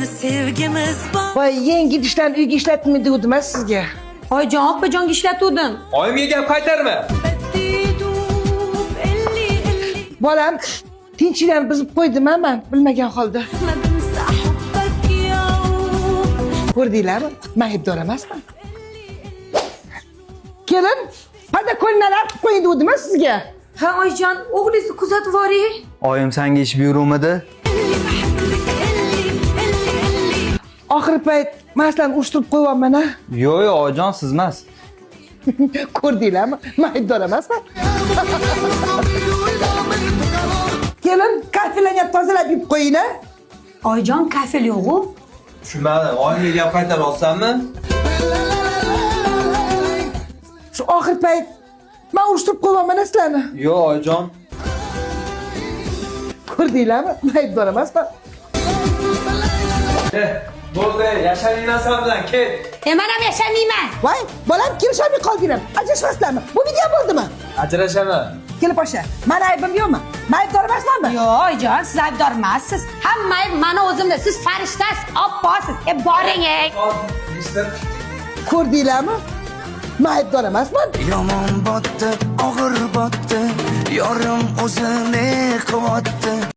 bizni sevgimiz bor. Voy, yangi idishlarni uyga ishlatmaydi dedim sizga. Oyijon, opajonga ishlatuvdim. Oyimga gap qaytarma. Bolam tinchliklarni buzib qo'ydim men bilmagan holda. Ko'rdinglarmi? Men aybdor emasman. Kelin, qanday ko'lnalar qilib qo'ying dedim sizga. Ha, oyijon, o'g'lingizni kuzatib yuboring. Oyim senga ish buyuruvmidi? Oxirgi payt men sizlarni urushtirib qo'yapman a. Yo'q, oyijon, siz emas. Ko'rdinglarmi? Men aybdor emasman. Kelin, kafelarni tozalab yeb qo'ying-a. Oyijon, kafel yo'q-ku. Tushunmadim. Oyimga gap qaytara olsanmi? Shu oxirgi payt men urushtirib qo'yapman sizlarni. Yo'q, oyijon. Ko'rdinglarmi? Men aybdor emasman. Bo'ldi, yasharinglar sen bilan, ket. Men ham yashamayman. Voy, bolam kelishamay qoldinglar. Ajrashmasizlarmi? Bu video bo'ldimi? Ajrashaman. Kelib osha. Meni aybim yo'qmi? Men aybdor emasmanmi? Yo'q, oyijon, siz aybdor emassiz. Hamma ayb meni o'zimda. Siz farishtasiz, opposiz. Boring. Ko'rdinglarmi? Men aybdor emasman. Yomon botdi, og'ir botdi, yorim o'zini quvotdi.